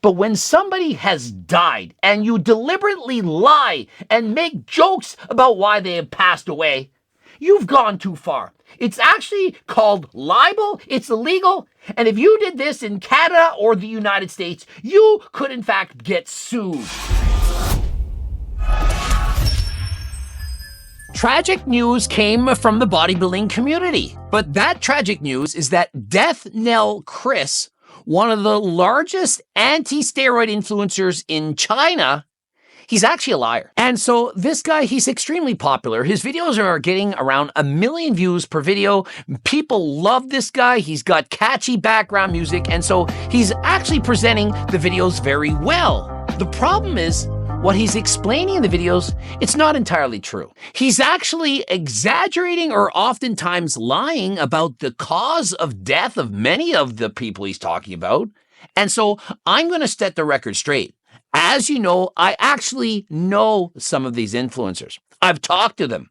But when somebody has died and you deliberately lie and make jokes about why they have passed away, you've gone too far. It's actually called libel, it's illegal, and if you did this in Canada or the United States, you could in fact get sued. Tragic news came from the bodybuilding community, but that tragic news is that Death Knell Chris, one of the largest anti-steroid influencers in China, he's actually a liar. And so this guy, he's extremely popular. His videos are getting around 1 million views per video. People love this guy. He's got catchy background music, and so he's actually presenting the videos very well. The problem is, what he's explaining in the videos, it's not entirely true. He's actually exaggerating or oftentimes lying about the cause of death of many of the people he's talking about. And so I'm going to set the record straight. As you know, I actually know some of these influencers. I've talked to them.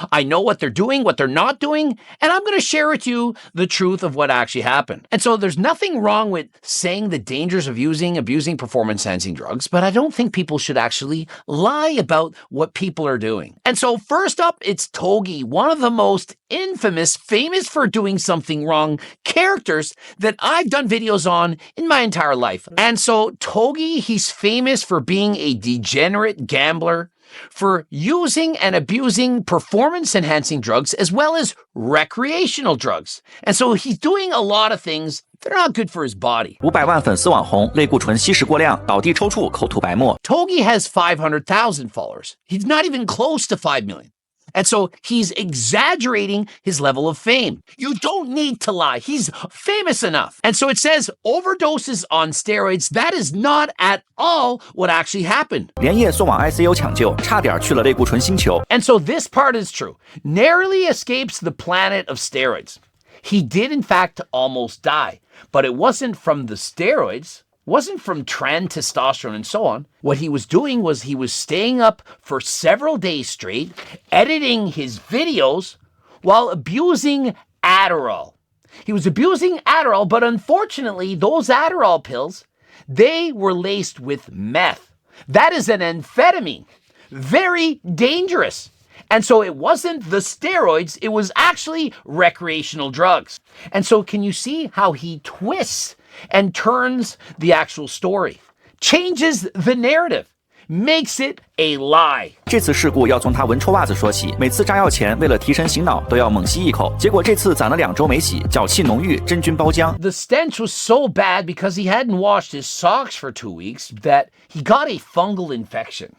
I know what they're doing, what they're not doing, and I'm going to share with you the truth of what actually happened. And so there's nothing wrong with saying the dangers of abusing performance-enhancing drugs, but I don't think people should actually lie about what people are doing. And so first up, it's Togi, one of the most famous for doing something wrong characters that I've done videos on in my entire life. And so Togi, he's famous for being a degenerate gambler, for using and abusing performance-enhancing drugs as well as recreational drugs. And so he's doing a lot of things that are not good for his body. 500万粉丝网红类固醇吸食过量，倒地抽搐，口吐白沫。 Togi has 500,000 followers. He's not even close to 5 million. And so he's exaggerating his level of fame. You don't need to lie. He's famous enough. And so it says overdoses on steroids. That is not at all what actually happened. 连夜送往 ICU 抢救，差点去了类固醇星球。 And so this part is true. Narrowly escapes the planet of steroids. He did in fact almost die, but it wasn't from the steroids. Wasn't from trend testosterone and so on. What he was doing was he was staying up for several days straight, editing his videos while abusing Adderall. He was abusing Adderall, but unfortunately, those Adderall pills, they were laced with meth. That is an amphetamine. Very dangerous. And so it wasn't the steroids, it was actually recreational drugs. And so can you see how he twists and turns the actual story, changes the narrative, makes it a lie. 这次事故要从他闻臭袜子说起。每次炸药前，为了提神醒脑，都要猛吸一口。结果这次攒了2周没洗，脚气浓郁，真菌包浆。 The stench was so bad because he hadn't washed his socks for 2 weeks that he got a fungal infection.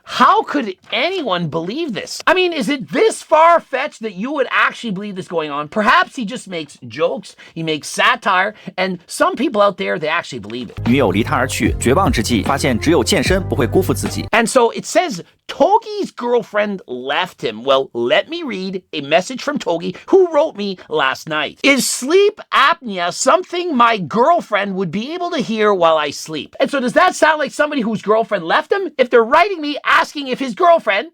How could anyone believe this? I mean, is it this far-fetched that you would actually believe this going on? Perhaps he just makes jokes, he makes satire, and some people out there, they actually believe it. 女友离他而去，绝望之际，发现只有健身不会辜负自己。 And so it says Togi's girlfriend left him. Well, let me read a message from Togi, who wrote me last night. Is sleep apnea something my girlfriend would be able to hear while I sleep? And so does that sound like somebody whose girlfriend left him? If they're writing me asking if his girlfriend,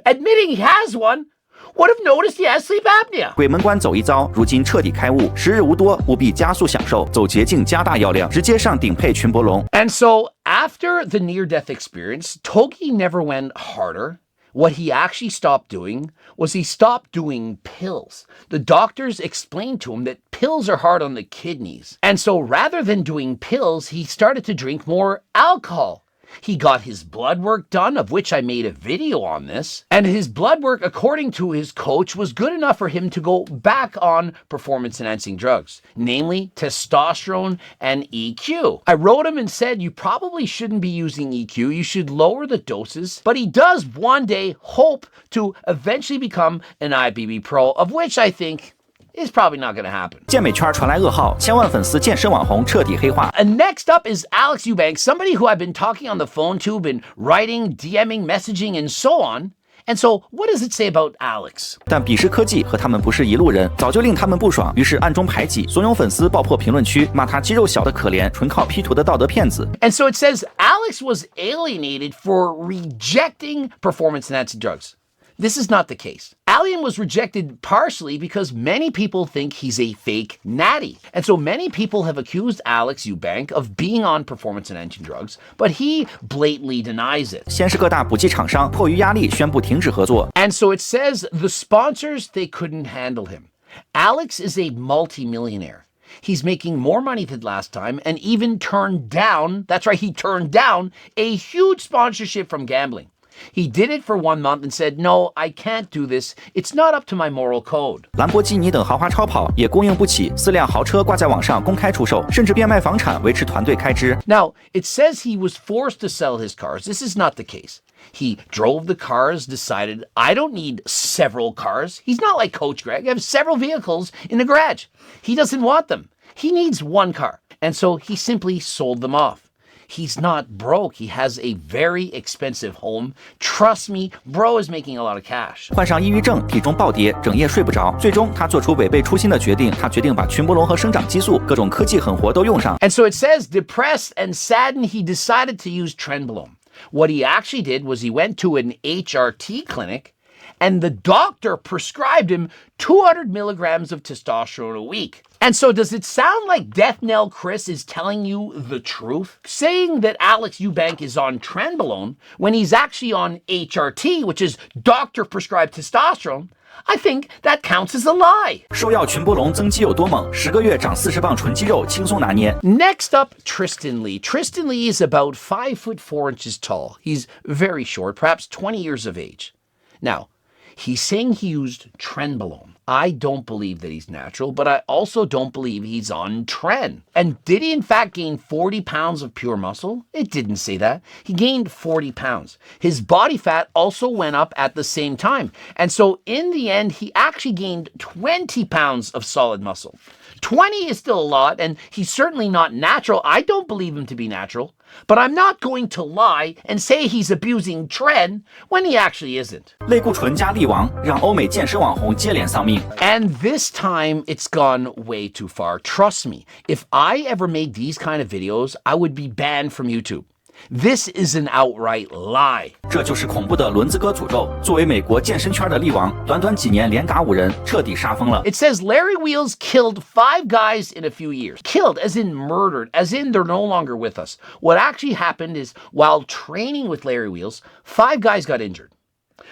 admitting he has one, would have noticed he has sleep apnea. 鬼门关走一遭，如今彻底开悟，时日无多，务必加速享受，走捷径，加大药量，直接上顶配群博龙。 And so after the near-death experience, Togi never went harder. What he actually stopped doing was he stopped doing pills. The doctors explained to him that pills are hard on the kidneys. And so rather than doing pills, he started to drink more alcohol. He got his blood work done, of which I made a video on this. And his blood work, according to his coach, was good enough for him to go back on performance-enhancing drugs, namely testosterone and EQ. I wrote him and said, you probably shouldn't be using EQ. You should lower the doses. But he does one day hope to eventually become an IBB pro, of which I think is probably not going to happen. 健美圈传来噩耗，千万粉丝健身网红彻底黑化。 And next up is Alex Eubank, somebody who I've been talking on the phone to, been writing, DMing, messaging, and so on. And so, what does it say about Alex? 但彼时科技和他们不是一路人，早就令他们不爽，于是暗中排挤，怂恿粉丝爆破评论区，骂他肌肉小的可怜，纯靠 P 图的道德骗子。 And so it says Alex was alienated for rejecting performance-enhancing drugs. This is not the case. Allian was rejected partially because many people think he's a fake natty. And so many people have accused Alex Eubank of being on performance-enhancing drugs, but he blatantly denies it. 先是各大补剂厂商迫于压力宣布停止合作。And so it says the sponsors, they couldn't handle him. Alex is a multimillionaire. He's making more money than last time and even turned down, that's right, he turned down a huge sponsorship from gambling. He did it for 1 month and said, no, I can't do this. It's not up to my moral code. 兰博基尼等豪华超跑也供应不起，4辆豪车挂在网上公开出售，甚至变卖房产维持团队开支。Now, it says he was forced to sell his cars. This is not the case. He drove the cars, decided, I don't need several cars. He's not like Coach Greg. I have several vehicles in the garage. He doesn't want them. He needs one car. And so he simply sold them off. He's not broke. He has a very expensive home. Trust me, bro is making a lot of cash. 患上抑郁症，体重暴跌，整夜睡不着。最终，他做出违背初心的决定。他决定把群搏龙和生长激素、各种科技狠活都用上。And so it says, depressed and saddened, he decided to use trenbolone. What he actually did was he went to an HRT clinic, and the doctor prescribed him 200 milligrams of testosterone a week. And so does it sound like Death Knell Chris is telling you the truth? Saying that Alex Eubank is on trenbolone when he's actually on HRT, which is doctor-prescribed testosterone, I think that counts as a lie. 兽药群搏龙增肌有多猛？10个月长40磅纯肌肉，轻松拿捏。Next up, Tristyn Lee. Tristyn Lee is about 5'4" tall. He's very short, perhaps 20 years of age. Now, he's saying he used trenbolone. I don't believe that he's natural, but I also don't believe he's on tren. And did he in fact gain 40 pounds of pure muscle? It didn't say that. He gained 40 pounds. His body fat also went up at the same time. And so in the end, he actually gained 20 pounds of solid muscle. 20 is still a lot, and he's certainly not natural. I don't believe him to be natural, but I'm not going to lie and say he's abusing tren when he actually isn't. 类固醇加力王让欧美健身网红接连丧命。And this time, it's gone way too far. Trust me, if I ever made these kind of videos, I would be banned from YouTube. This is an outright lie. 这就是恐怖的轮子哥诅咒。作为美国健身圈的力王，短短几年连嘎5人，彻底杀疯了。It says Larry Wheels killed 5 guys in a few years. Killed, as in murdered, as in they're no longer with us. What actually happened is, while training with Larry Wheels, 5 guys got injured.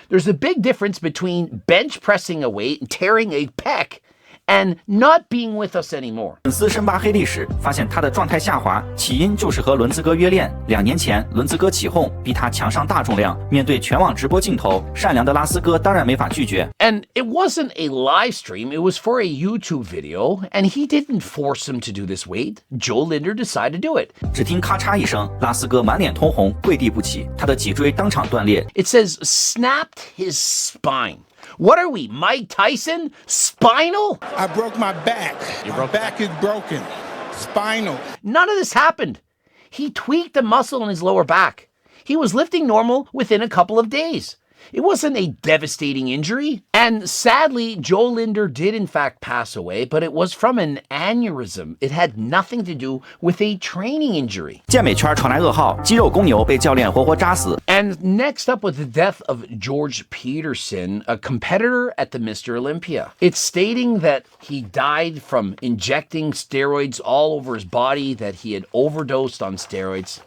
There's a big difference between bench pressing a weight and tearing a pec and not being with us anymore. 粉丝深扒黑历史，发现他的状态下滑，起因就是和轮子哥约练。2年前，轮子哥起哄，逼他强上大重量。面对全网直播镜头，善良的拉斯哥当然没法拒绝。And it wasn't a live stream, it was for a YouTube video, and he didn't force him to do this weight. Joe Linder decided to do it. 只听咔嚓一声，拉斯哥满脸通红，跪地不起，他的脊椎当场断裂。It says snapped his spine. What are we, Mike Tyson? Spinal? I broke my back. My back is broken. Spinal. None of this happened. He tweaked a muscle in his lower back. He was lifting normal within a couple of days. It wasn't a devastating injury. And sadly, Joe Linder did in fact pass away, but it was from an aneurysm. It had nothing to do with a training injury. 健美圈传来噩耗，肌肉公牛被教练活活扎死。And next up was the death of George Peterson, a competitor at the Mr. Olympia. It's stating that he died from injecting steroids all over his body, that he had overdosed on steroids.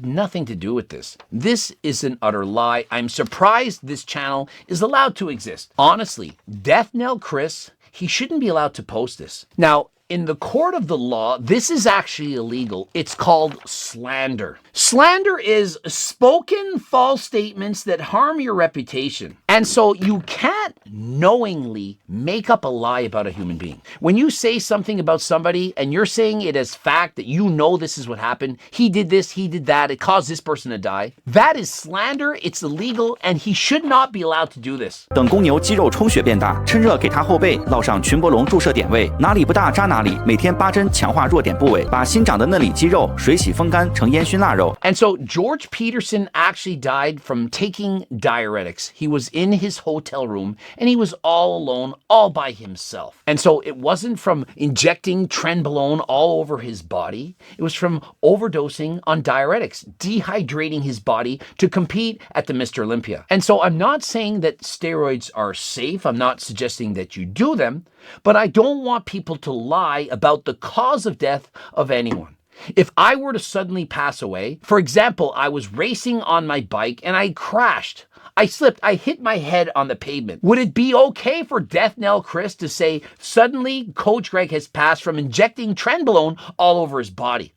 Nothing to do with this. This is an utter lie. I'm surprised this channel is allowed to exist. Honestly, Death Knell Chris, he shouldn't be allowed to post this. Now, in the court of the law, this is actually illegal. It's called slander. Slander is spoken false statements that harm your reputation. And so you can't knowingly make up a lie about a human being. When you say something about somebody and you're saying it as fact that you know this is what happened, he did this, he did that, it caused this person to die, that is slander, it's illegal, and he should not be allowed to do this. 等公牛肌肉充血变大，趁热给他后背烙上群搏龙注射点位，哪里不大扎哪里，每天8针强化弱点部位，把新长的嫩里肌肉水洗风干成烟熏腊肉。And so George Peterson actually died from taking diuretics. He was in in his hotel room and he was all alone, all by himself. And so it wasn't from injecting trenbolone all over his body. It was from overdosing on diuretics, dehydrating his body to compete at the Mr. Olympia. And so I'm not saying that steroids are safe. I'm not suggesting that you do them, but I don't want people to lie about the cause of death of anyone. If I were to suddenly pass away, for example, I was racing on my bike and I crashed. I slipped, I hit my head on the pavement. Would it be okay for Death Knell Chris to say, suddenly Coach Greg has passed from injecting trenbolone all over his body?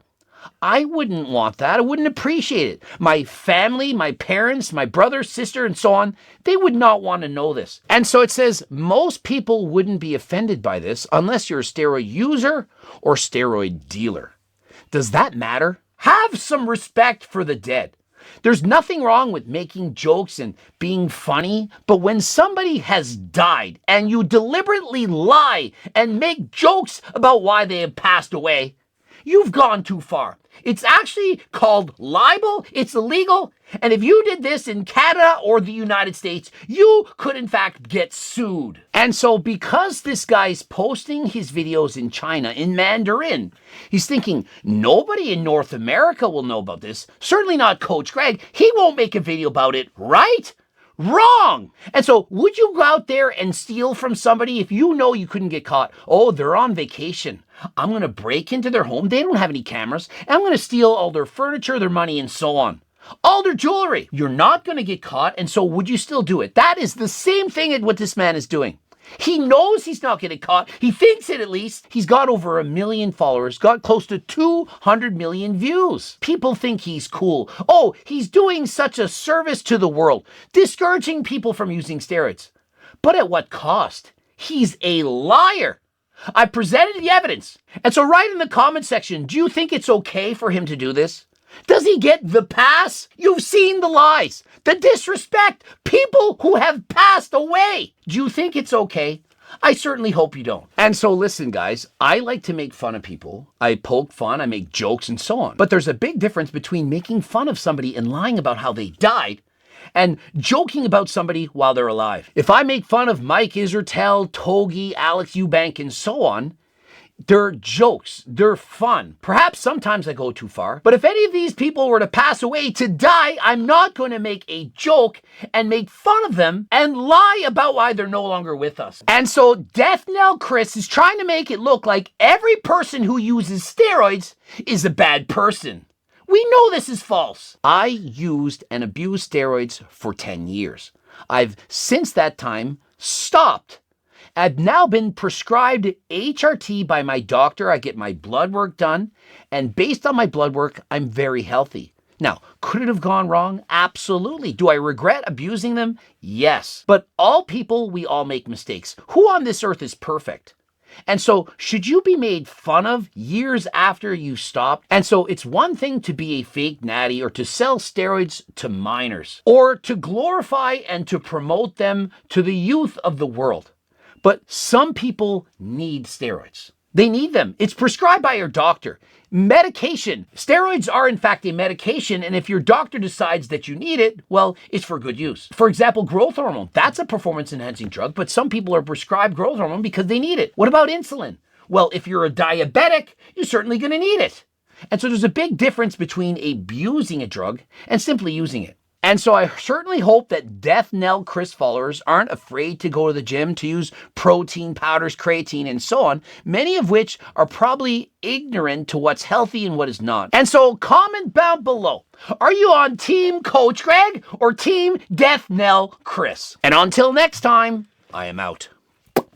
I wouldn't want that. I wouldn't appreciate it. My family, my parents, my brother, sister, and so on, they would not want to know this. And so it says most people wouldn't be offended by this unless you're a steroid user or steroid dealer. Does that matter? Have some respect for the dead. There's nothing wrong with making jokes and being funny, but when somebody has died and you deliberately lie and make jokes about why they have passed away, you've gone too far. It's actually called libel. It's illegal. And if you did this in Canada or the United States, you could in fact get sued. And so because this guy's posting his videos in China in Mandarin, he's thinking nobody in North America will know about this. Certainly not Coach Greg. He won't make a video about it, right? Wrong! And so would you go out there and steal from somebody if you know you couldn't get caught? Oh, they're on vacation. I'm going to break into their home. They don't have any cameras. And I'm going to steal all their furniture, their money, and so on. All their jewelry. You're not going to get caught. And so would you still do it? That is the same thing as what this man is doing. He knows he's not getting caught. He thinks it at least. He's got over 1 million followers, got close to 200 million views. People think he's cool. Oh, he's doing such a service to the world, discouraging people from using steroids. But at what cost? He's a liar. I presented the evidence. And so write in the comment section, do you think it's okay for him to do this? Does he get the pass? You've seen the lies, the disrespect, people who have passed away. Do you think it's okay? I certainly hope you don't. And so listen, guys, I like to make fun of people. I poke fun, I make jokes and so on. But there's a big difference between making fun of somebody and lying about how they died and joking about somebody while they're alive. If I make fun of Mike Isertel, Togi, Alex Eubank, and so on, they're jokes, they're fun. Perhaps sometimes I go too far, but if any of these people were to pass away, to die, I'm not going to make a joke and make fun of them and lie about why they're no longer with us. And so Death Knell Chris is trying to make it look like every person who uses steroids is a bad person. We know this is false. I used and abused steroids for 10 years. I've since that time stopped. I've now been prescribed HRT by my doctor. I get my blood work done, and based on my blood work, I'm very healthy. Now, could it have gone wrong? Absolutely. Do I regret abusing them? Yes. But all people, we all make mistakes. Who on this earth is perfect? And so, should you be made fun of years after you stopped? And so, it's one thing to be a fake natty or to sell steroids to minors, or to glorify and to promote them to the youth of the world. But some people need steroids. They need them. It's prescribed by your doctor. Medication. Steroids are in fact a medication, and if your doctor decides that you need it, well, it's for good use. For example, growth hormone. That's a performance-enhancing drug, but some people are prescribed growth hormone because they need it. What about insulin? Well, if you're a diabetic, you're certainly going to need it. And so there's a big difference between abusing a drug and simply using it. And so I certainly hope that Death Knell Chris followers aren't afraid to go to the gym, to use protein powders, creatine, and so on, many of which are probably ignorant to what's healthy and what is not. And so comment down below. Are you on Team Coach Greg or Team Death Knell Chris? And until next time, I am out.